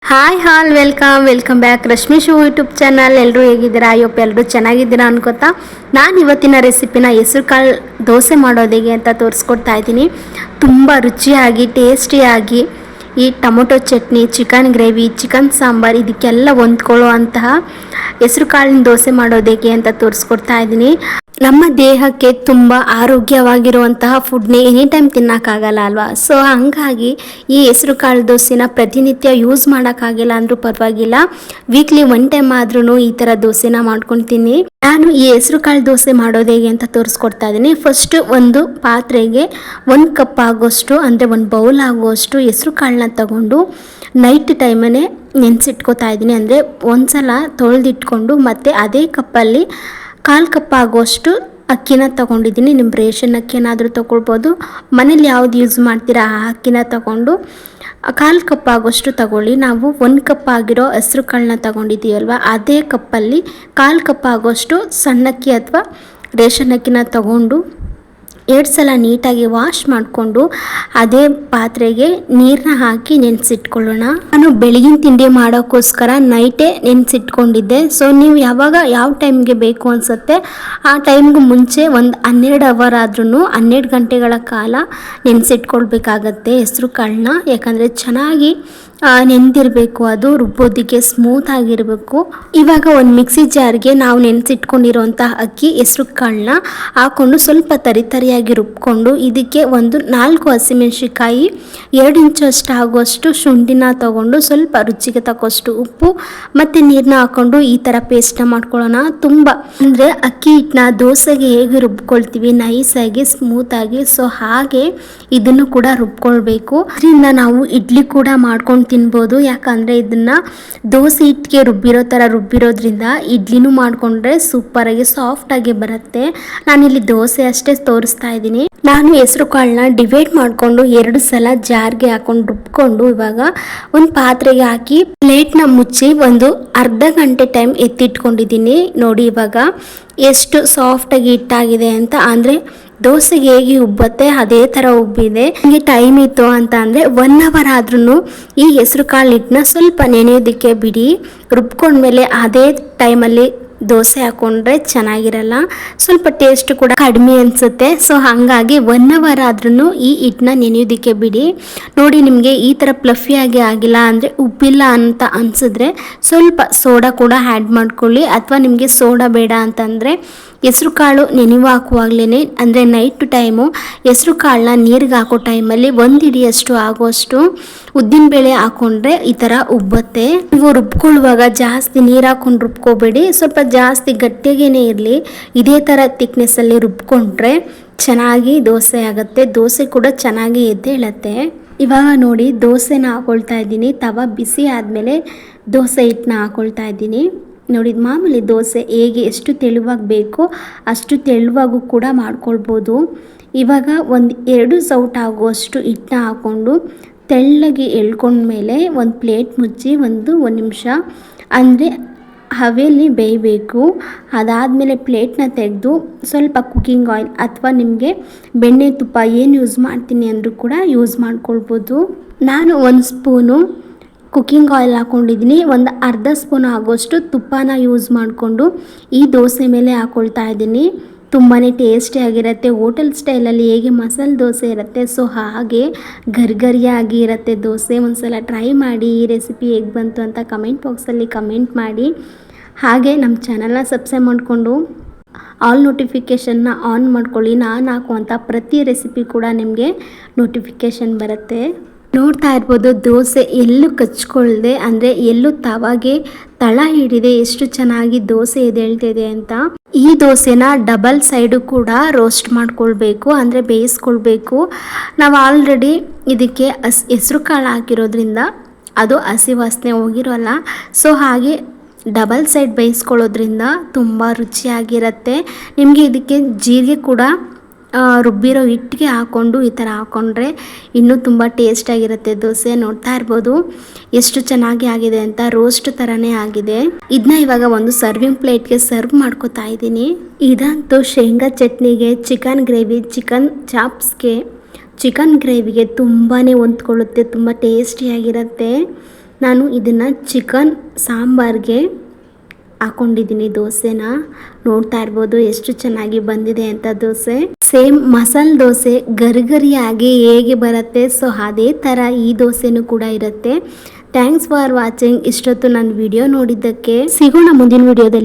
Hi ಹಾಲ್ welcome back Rashmi show YouTube channel. ಎಲ್ಲರೂ ಹೇಗಿದ್ದೀರಾ? ಅಯ್ಯಪ್ಪ ಎಲ್ಲರೂ ಚೆನ್ನಾಗಿದ್ದೀರಾ ಅನ್ಕೋತಾ ನಾನು ಇವತ್ತಿನ ರೆಸಿಪಿನ ಹೆಸರು ಕಾಳು ದೋಸೆ ಮಾಡೋದು ಹೇಗೆ ಅಂತ ತೋರಿಸ್ಕೊಡ್ತಾ ಇದ್ದೀನಿ. ತುಂಬ ರುಚಿಯಾಗಿ ಟೇಸ್ಟಿಯಾಗಿ ಈ tomato chutney, chicken gravy, chicken sambar ಇದಕ್ಕೆಲ್ಲ ಹೊಂದ್ಕೊಳ್ಳೋ ಅಂತಹ ಹೆಸರು ಕಾಳಿನ ದೋಸೆ ಮಾಡೋದು ಹೇಗೆ ಅಂತ ತೋರಿಸ್ಕೊಡ್ತಾ ಇದ್ದೀನಿ. ನಮ್ಮ ದೇಹಕ್ಕೆ ತುಂಬ ಆರೋಗ್ಯವಾಗಿರುವಂತಹ ಫುಡ್ನೇ ಎನಿ ಟೈಮ್ ತಿನ್ನೋಕ್ಕಾಗಲ್ಲ ಅಲ್ವಾ? ಸೊ ಹಾಗಾಗಿ ಈ ಹೆಸರು ಕಾಳು ದೋಸೆನ ಪ್ರತಿನಿತ್ಯ ಯೂಸ್ ಮಾಡೋಕ್ಕಾಗಿಲ್ಲ ಅಂದರೂ ಪರವಾಗಿಲ್ಲ, ವೀಕ್ಲಿ ಒನ್ ಟೈಮ್ ಆದ್ರೂ ಈ ಥರ ದೋಸೆನ ಮಾಡ್ಕೊಳ್ತೀನಿ. ನಾನು ಈ ಹೆಸರು ಕಾಳು ದೋಸೆ ಮಾಡೋದು ಹೇಗೆ ಅಂತ ತೋರಿಸ್ಕೊಡ್ತಾ ಇದ್ದೀನಿ. ಫಸ್ಟು ಒಂದು ಪಾತ್ರೆಗೆ 1 ಕಪ್ ಆಗೋಷ್ಟು ಅಂದರೆ 1 ಬೌಲ್ ಆಗುವಷ್ಟು ಹೆಸರು ಕಾಳನ್ನ ತಗೊಂಡು ನೈಟ್ ಟೈಮನ್ನೇ ನೆನೆಸಿಟ್ಕೋತಾ ಇದ್ದೀನಿ. ಅಂದರೆ ಒಂದು ಸಲ ತೊಳೆದಿಟ್ಕೊಂಡು ಮತ್ತು ಅದೇ ಕಪ್ಪಲ್ಲಿ 1/4 ಕಪ್ ಆಗುವಷ್ಟು ಅಕ್ಕಿನ ತೊಗೊಂಡಿದ್ದೀನಿ. ನಿಮ್ಮ ರೇಷನ್ ಅಕ್ಕಿ ಏನಾದರೂ ತೊಗೊಳ್ಬೋದು, ಮನೇಲಿ ಯಾವ್ದು ಯೂಸ್ ಮಾಡ್ತೀರಾ ಆ ಅಕ್ಕಿನ ತೊಗೊಂಡು 1/4 ಕಪ್ ಆಗೋಷ್ಟು ತಗೊಳ್ಳಿ. ನಾವು 1 ಕಪ್ ಆಗಿರೋ ಹೆಸ್ರು ಕಾಳನ್ನ ತೊಗೊಂಡಿದ್ದೀವಲ್ವ, ಅದೇ ಕಪ್ಪಲ್ಲಿ 1/4 ಕಪ್ ಆಗೋಷ್ಟು ಸಣ್ಣಕ್ಕಿ ಅಥವಾ ರೇಷನ್ ಅಕ್ಕಿನ ತೊಗೊಂಡು 2 ಸಲ ನೀಟಾಗಿ ವಾಶ್ ಮಾಡಿಕೊಂಡು ಅದೇ ಪಾತ್ರೆಗೆ ನೀರನ್ನ ಹಾಕಿ ನೆನೆಸಿಟ್ಕೊಳ್ಳೋಣ. ನಾನು ಬೆಳಗಿನ ತಿಂಡಿ ಮಾಡೋಕ್ಕೋಸ್ಕರ ನೈಟೇ ನೆನೆಸಿಟ್ಕೊಂಡಿದ್ದೆ. ಸೊ ನೀವು ಯಾವ ಟೈಮ್ಗೆ ಬೇಕು ಅನಿಸುತ್ತೆ ಆ ಟೈಮ್ಗೆ ಮುಂಚೆ ಒಂದು 12 ಅವರ್ ಆದ್ರೂ 12 ಗಂಟೆಗಳ ಕಾಲ ನೆನೆಸಿಟ್ಕೊಳ್ಬೇಕಾಗತ್ತೆ ಹೆಸರು ಕಾಳನ್ನ. ಯಾಕಂದರೆ ಚೆನ್ನಾಗಿ ನೆಂದಿರಬೇಕು, ಅದು ರುಬ್ಬೋದಕ್ಕೆ ಸ್ಮೂತ್ ಆಗಿರಬೇಕು. ಇವಾಗ ಒಂದು ಮಿಕ್ಸಿ ಜಾರ್ಗೆ ನಾವು ನೆನೆಸಿಟ್ಕೊಂಡಿರೋಂಥ ಅಕ್ಕಿ ಹೆಸರು ಕಾಳನ್ನ ಹಾಕ್ಕೊಂಡು ಸ್ವಲ್ಪ ತರಿಯಾಗಿ ರುಬ್ಕೊಂಡು ಇದಕ್ಕೆ ಒಂದು 4 ಹಸಿಮೆಣಸಿಕಾಯಿ, 2 ಇಂಚಷ್ಟು ಆಗುವಷ್ಟು ಶುಂಠಿನ ತೊಗೊಂಡು ಸ್ವಲ್ಪ ರುಚಿಗೆ ತಕ್ಕಷ್ಟು ಉಪ್ಪು ಮತ್ತು ನೀರನ್ನ ಹಾಕ್ಕೊಂಡು ಈ ಥರ ಪೇಸ್ಟ್ನ ಮಾಡ್ಕೊಳ್ಳೋಣ. ತುಂಬ ಅಂದರೆ ಅಕ್ಕಿ ಹಿಟ್ಟನ್ನ ದೋಸೆಗೆ ಹೇಗೆ ರುಬ್ಕೊಳ್ತೀವಿ ನೈಸಾಗಿ ಸ್ಮೂತಾಗಿ, ಸೊ ಹಾಗೆ ಇದನ್ನು ಕೂಡ ರುಬ್ಕೊಳ್ಬೇಕು. ಇದರಿಂದ ನಾವು ಇಡ್ಲಿ ಕೂಡ ಮಾಡ್ಕೊಂಡು ತಿನ್ಬೋದು. ಯಾಕಂದರೆ ಇದನ್ನು ದೋಸೆ ಹಿಟ್ಟಿಗೆ ರುಬ್ಬಿರೋ ಥರ ರುಬ್ಬಿರೋದ್ರಿಂದ ಇಡ್ಲಿನೂ ಮಾಡಿಕೊಂಡ್ರೆ ಸೂಪರಾಗಿ ಸಾಫ್ಟಾಗಿ ಬರುತ್ತೆ. ನಾನಿಲ್ಲಿ ದೋಸೆ ಅಷ್ಟೇ ತೋರಿಸ್ತಾ ಇದ್ದೀನಿ. ನಾನು ಹೆಸರು ಕಾಳನ್ನ ಡಿವೈಡ್ ಮಾಡಿಕೊಂಡು 2 ಸಲ ಜಾರ್ಗೆ ಹಾಕೊಂಡು ರುಬ್ಕೊಂಡು ಇವಾಗ ಒಂದು ಪಾತ್ರೆಗೆ ಹಾಕಿ ಪ್ಲೇಟ್ನ ಮುಚ್ಚಿ ಒಂದು ಅರ್ಧ ಗಂಟೆ ಟೈಮ್ ಎತ್ತಿಟ್ಕೊಂಡಿದ್ದೀನಿ. ನೋಡಿ ಇವಾಗ ಎಷ್ಟು ಸಾಫ್ಟಾಗಿ ಹಿಟ್ಟಾಗಿದೆ ಅಂತ. ಅಂದರೆ ದೋಸೆಗೆ ಹೇಗೆ ಉಬ್ಬತ್ತೆ ಅದೇ ಥರ ಉಬ್ಬಿದೆ. ನಿಮಗೆ ಟೈಮ್ ಇತ್ತು ಅಂತ ಅಂದರೆ 1 ಅವರ್ ಆದ್ರೂ ಈ ಹೆಸರು ಕಾಳು ಹಿಟ್ಟನ್ನ ಸ್ವಲ್ಪ ನೆನೆಯೋದಕ್ಕೆ ಬಿಡಿ. ರುಬ್ಕೊಂಡ್ಮೇಲೆ ಅದೇ ಟೈಮಲ್ಲಿ ದೋಸೆ ಹಾಕ್ಕೊಂಡ್ರೆ ಚೆನ್ನಾಗಿರಲ್ಲ, ಸ್ವಲ್ಪ ಟೇಸ್ಟ್ ಕೂಡ ಕಡಿಮೆ ಅನಿಸುತ್ತೆ. ಸೊ ಹಾಗಾಗಿ 1 ಅವರ್ ಆದ್ರೂ ಈ ಹಿಟ್ಟನ್ನ ನೆನೆಯೋದಕ್ಕೆ ಬಿಡಿ. ನೋಡಿ ನಿಮಗೆ ಈ ಥರ ಫ್ಲಫಿಯಾಗಿ ಆಗಿಲ್ಲ ಅಂದರೆ ಉಪ್ಪಿಲ್ಲ ಅಂತ ಅನಿಸಿದ್ರೆ ಸ್ವಲ್ಪ ಸೋಡಾ ಕೂಡ ಆ್ಯಡ್ ಮಾಡ್ಕೊಳ್ಳಿ. ಅಥವಾ ನಿಮಗೆ ಸೋಡಾ ಬೇಡ ಅಂತಂದರೆ ಹೆಸರು ಕಾಳು ನೆನೆಯುವ ಹಾಕುವಾಗಲೇ ಅಂದರೆ ನೈಟ್ ಟೈಮು ಹೆಸರು ಕಾಳನ್ನ ನೀರಿಗೆ ಹಾಕೋ ಟೈಮಲ್ಲಿ 1 ಹಿಡಿಯಷ್ಟು ಆಗುವಷ್ಟು ಉದ್ದಿನಬೇಳೆ ಹಾಕ್ಕೊಂಡ್ರೆ ಈ ಥರ ಉಬ್ಬತ್ತೆ. ನೀವು ರುಬ್ಕೊಳ್ಳುವಾಗ ಜಾಸ್ತಿ ನೀರು ಹಾಕ್ಕೊಂಡು ರುಬ್ಕೋಬೇಡಿ, ಸ್ವಲ್ಪ ಜಾಸ್ತಿ ಗಟ್ಟಿಗೇನೆ ಇರಲಿ. ಇದೇ ಥರ ತಿಕ್ನೆಸ್ಸಲ್ಲಿ ರುಬ್ಕೊಂಡ್ರೆ ಚೆನ್ನಾಗಿ ದೋಸೆ ಆಗುತ್ತೆ. ದೋಸೆ ಕೂಡ ಚೆನ್ನಾಗಿ ಎದ್ದೇಳುತ್ತೆ. ಇವಾಗ ನೋಡಿ ದೋಸೆನ ಹಾಕ್ಕೊಳ್ತಾ ಇದ್ದೀನಿ. ತವ ಬಿಸಿ ಆದಮೇಲೆ ದೋಸೆ ಹಿಟ್ಟನ್ನ ಹಾಕ್ಕೊಳ್ತಾ ಇದ್ದೀನಿ. ನೋಡಿ ಮಾಮೂಲಿ ದೋಸೆ ಹೇಗೆ ಎಷ್ಟು ತೆಳುವಾಗಿ ಬೇಕೋ ಅಷ್ಟು ತೆಳುವಾಗೂ ಕೂಡ ಮಾಡ್ಕೊಳ್ಬೋದು. ಇವಾಗ ಒಂದು 2 ಸೌಟ್ ಆಗುವಷ್ಟು ಹಿಟ್ಟನ್ನ ಹಾಕ್ಕೊಂಡು ತೆಳ್ಳಗೆ ಎಳ್ಕೊಂಡ್ಮೇಲೆ ಒಂದು ಪ್ಲೇಟ್ ಮುಚ್ಚಿ ಒಂದು ನಿಮಿಷ ಅಂದರೆ ಹವೆಯಲ್ಲಿ ಬೇಯಬೇಕು. ಅದಾದಮೇಲೆ ಪ್ಲೇಟ್ನ ತೆಗೆದು ಸ್ವಲ್ಪ ಕುಕ್ಕಿಂಗ್ ಆಯಿಲ್ ಅಥವಾ ನಿಮಗೆ ಬೆಣ್ಣೆ ತುಪ್ಪ ಏನು ಯೂಸ್ ಮಾಡ್ತೀನಿ ಅಂದರೂ ಕೂಡ ಯೂಸ್ ಮಾಡ್ಕೊಳ್ಬೋದು. ನಾನು 1 ಸ್ಪೂನು ಕುಕ್ಕಿಂಗ್ ಆಯಿಲ್ ಹಾಕ್ಕೊಂಡಿದ್ದೀನಿ. ಒಂದು ಅರ್ಧ ಸ್ಪೂನ್ ಆಗೋಷ್ಟು ತುಪ್ಪನ ಯೂಸ್ ಮಾಡಿಕೊಂಡು ಈ ದೋಸೆ ಮೇಲೆ ಹಾಕ್ಕೊಳ್ತಾ ಇದ್ದೀನಿ. ತುಂಬಾ ಟೇಸ್ಟಿಯಾಗಿರುತ್ತೆ. ಹೋಟೆಲ್ ಸ್ಟೈಲಲ್ಲಿ ಹೇಗೆ ಮಸಾಲೆ ದೋಸೆ ಇರುತ್ತೆ ಸೊ ಹಾಗೆ ಗರಿಗರಿಯಾಗಿ ಇರುತ್ತೆ ದೋಸೆ. ಒಂದು ಸಲ ಟ್ರೈ ಮಾಡಿ. ಈ ರೆಸಿಪಿ ಹೇಗೆ ಬಂತು ಅಂತ ಕಮೆಂಟ್ ಬಾಕ್ಸಲ್ಲಿ ಕಮೆಂಟ್ ಮಾಡಿ. ಹಾಗೆ ನಮ್ಮ ಚಾನಲ್ನ ಸಬ್ಸ್ಕ್ರೈಬ್ ಮಾಡಿಕೊಂಡು ಆಲ್ ನೋಟಿಫಿಕೇಷನ್ನ ಆನ್ ಮಾಡ್ಕೊಳ್ಳಿ. ನಾನು ಹಾಕುವಂಥ ಪ್ರತಿ ರೆಸಿಪಿ ಕೂಡ ನಿಮಗೆ ನೋಟಿಫಿಕೇಷನ್ ಬರುತ್ತೆ. ನೋಡ್ತಾ ಇರ್ಬೋದು ದೋಸೆ ಎಲ್ಲೂ ಕಚ್ಕೊಳ್ದೆ ಅಂದರೆ ಎಲ್ಲೂ ತವಾಗೆ ತಳ ಹಿಡಿದೆ ಎಷ್ಟು ಚೆನ್ನಾಗಿ ದೋಸೆ ಎದ್ದೇಳ್ತಿದೆ ಅಂತ. ಈ ದೋಸೆನ ಡಬಲ್ ಸೈಡು ಕೂಡ ರೋಸ್ಟ್ ಮಾಡ್ಕೊಳ್ಬೇಕು, ಅಂದರೆ ಬೇಯಿಸ್ಕೊಳ್ಬೇಕು. ನಾವು ಆಲ್ರೆಡಿ ಇದಕ್ಕೆ ಹೆಸರು ಕಾಳು ಹಾಕಿರೋದ್ರಿಂದ ಅದು ಹಸಿ ವಾಸನೆ ಹೋಗಿರೋಲ್ಲ. ಸೊ ಹಾಗೆ ಡಬಲ್ ಸೈಡ್ ಬೇಯಿಸ್ಕೊಳ್ಳೋದ್ರಿಂದ ತುಂಬ ರುಚಿಯಾಗಿರುತ್ತೆ. ನಿಮಗೆ ಇದಕ್ಕೆ ಜೀರಿಗೆ ಕೂಡ ರುಬ್ಬಿರೋ ಹಿಟ್ಟಿಗೆ ಹಾಕ್ಕೊಂಡು ಈ ಥರ ಹಾಕ್ಕೊಂಡ್ರೆ ಇನ್ನೂ ತುಂಬ ಟೇಸ್ಟಾಗಿರುತ್ತೆ ದೋಸೆ. ನೋಡ್ತಾ ಇರ್ಬೋದು ಎಷ್ಟು ಚೆನ್ನಾಗಿ ಆಗಿದೆ ಅಂತ, ರೋಸ್ಟ್ ಥರನೇ ಆಗಿದೆ. ಇದನ್ನ ಇವಾಗ ಒಂದು ಸರ್ವಿಂಗ್ ಪ್ಲೇಟ್ಗೆ ಸರ್ವ್ ಮಾಡ್ಕೊತಾ ಇದ್ದೀನಿ. ಇದಂತೂ ಶೇಂಗಾ ಚಟ್ನಿಗೆ, ಚಿಕನ್ ಗ್ರೇವಿ, ಚಿಕನ್ ಚಾಪ್ಸ್ಗೆ, ಚಿಕನ್ ಗ್ರೇವಿಗೆ ತುಂಬಾ ಹೊಂದ್ಕೊಳ್ಳುತ್ತೆ, ತುಂಬ ಟೇಸ್ಟಿಯಾಗಿರುತ್ತೆ. ನಾನು ಇದನ್ನು ಚಿಕನ್ ಸಾಂಬಾರ್ಗೆ ಹಾಕೊಂಡಿದ್ದೀನಿ ದೋಸೆನ. ನೋಡ್ತಾ ಇರ್ಬೋದು ಎಷ್ಟು ಚೆನ್ನಾಗಿ ಬಂದಿದೆ ಅಂತ ದೋಸೆ. ಸೇಮ್ ಮಸಾಲೆ ದೋಸೆ ಗರಿಗರಿಯಾಗಿ ಹೇಗೆ ಬರುತ್ತೆ ಸೊ ಅದೇ ಥರ ಈ ದೋಸೆನೂ ಕೂಡ ಇರುತ್ತೆ. Thanks for watching. ಇಷ್ಟೊತ್ತು ನನ್ನ ವಿಡಿಯೋ ನೋಡಿದ್ದಕ್ಕೆ. ಸಿಗೋಣ ಮುಂದಿನ ವಿಡಿಯೋದಲ್ಲಿ.